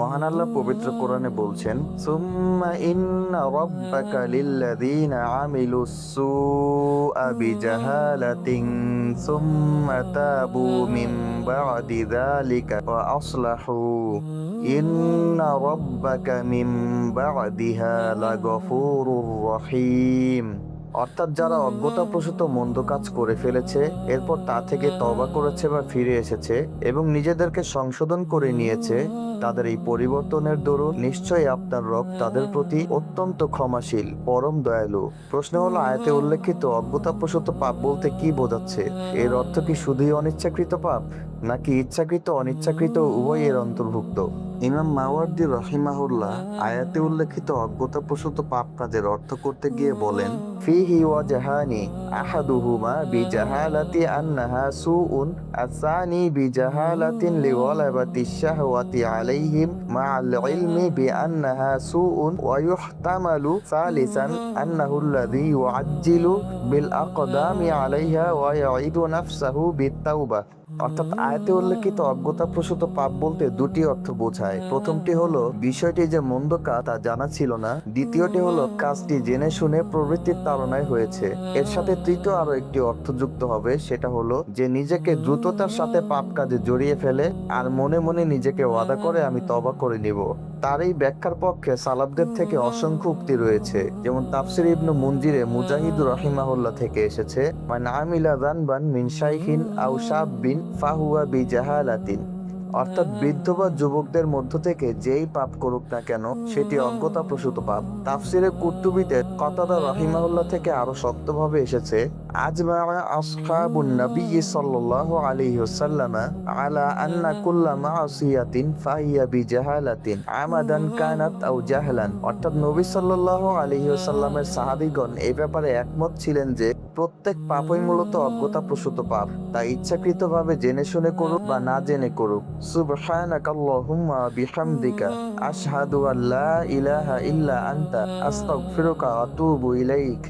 মহান আল্লাহ পবিত্র কোরআনে বলছেন, সুম্মা ইন্না রাব্বাকা লিল্লাযীনা আমিলুস সুআ বিজাহালাতিন সুম্মা তাবু মিন বা'দি যালিকা ওয়া আসলাহু ইন্না রাব্বাকা মিন বা'দিহা লাগফুরুর রহিম। অর্থাৎ যারা অজ্ঞতাপ্রসূত মন্দ কাজ করে ফেলেছে, এরপর তা থেকে তওবা করেছে বা ফিরে এসেছে এবং নিজেদেরকে সংশোধন করে নিয়েছে, তাদের এই পরিবর্তনের দরুন নিশ্চয়ই আপনার রব তাদের প্রতি অত্যন্ত ক্ষমাশীল, পরম দয়ালু। প্রশ্ন হলো, আয়াতে উল্লেখিত অজ্ঞতাপ্রসূত পাপ বলতে কি বোঝাচ্ছে? এর অর্থ কি শুধুই অনিচ্ছাকৃত পাপ, নাকি ইচ্ছাকৃত অনিচ্ছাকৃত উভয় এর অন্তর্ভুক্ত? ইমাম মাওয়ার্দী রহিমাহুল্লাহ আয়াতে উল্লেখিত অজ্ঞতাপ্রসূত পাপ কাজের অর্থ করতে গিয়ে বলেন, ফিহি ওয়াজহানি আহাদুহুমা বিজাহালাতি আন্নাহা সুউন আসানি বিজাহালাতিন লিওয়ালাবাতি শাহওয়াতি আলাইহিম মা'আল ইলমি বিআন্নাহা সুউন ওয়া ইহতামালু সালিসান আন্নাহু আল্লাযী ইউআজ্জিলু বিল আকদামি আলাইহা ওয়া ইয়াইদু নাফসাহু বিত-তাওবা। অর্থাৎ আয়াতে উল্লেখিত অজ্ঞতাপ্রসূত পাপ বলতে দুটি অর্থ বোঝায়। প্রথমটি হলো বিষয়টি যে মন্দ কাজ তা জানা ছিল না, দ্বিতীয়টি হলো কাজটি জেনে শুনে প্রবৃত্তির তাড়নায় হয়েছে। এর সাথে তৃতীয় আরো একটি অর্থ যুক্ত হবে, সেটা হলো যে নিজেকে দ্রুততার সাথে পাপ কাজে জড়িয়ে ফেলে আর মনে মনে নিজেকে ওয়াদা করে আমি তওবা করে নিব। তার এই ব্যাখ্যার পক্ষে সালাফদের থেকে অসংখ্য উক্তি রয়েছে, যেমন তাফসির ইবনু মুনজিরে মুজাহিদুর রাহিমাহুল্লাহ থেকে এসেছে, মান আমিলা যানবান মিন শাইখিন আও শাববিন ফাহুয়া বিজাহালাতিন। অর্থাৎ বৃদ্ধ বা যুবকদের মধ্য থেকে যেই পাপ করুক না কেন সেটি অজ্ঞতাপ্রসূত পাপ। তাফসিরে কুরতুবীতে কতাদা রাহিমাহুল্লাহ থেকে আরো শক্তভাবে এসেছে, আজমা আসহাবুন নবী সাল্লাল্লাহু আলাইহি ওয়াসাল্লাম আলা আন্না কুল্লা মাসিয়াতিন ফাহিয়া বিজাহালাতিন আমাদান কানাত আও জাহলান। অর্থাৎ নবী সাল্লাল্লাহু আলাইহি ওয়াসাল্লামের সাহাবীগণ এই ব্যাপারে একমত ছিলেন যে প্রত্যেক পাপই মূলত অজ্ঞতাপ্রসূত পাপ, তা ইচ্ছাকৃতভাবে জেনে শুনে করুক বা না জেনে করুক। সুবহানাকাল্লাহুম্মা বিহামদিকা আশহাদু আল্লা ইলাহা ইল্লা আনতা আস্তাগফিরুকা ওয়া আতুবু ইলাইক।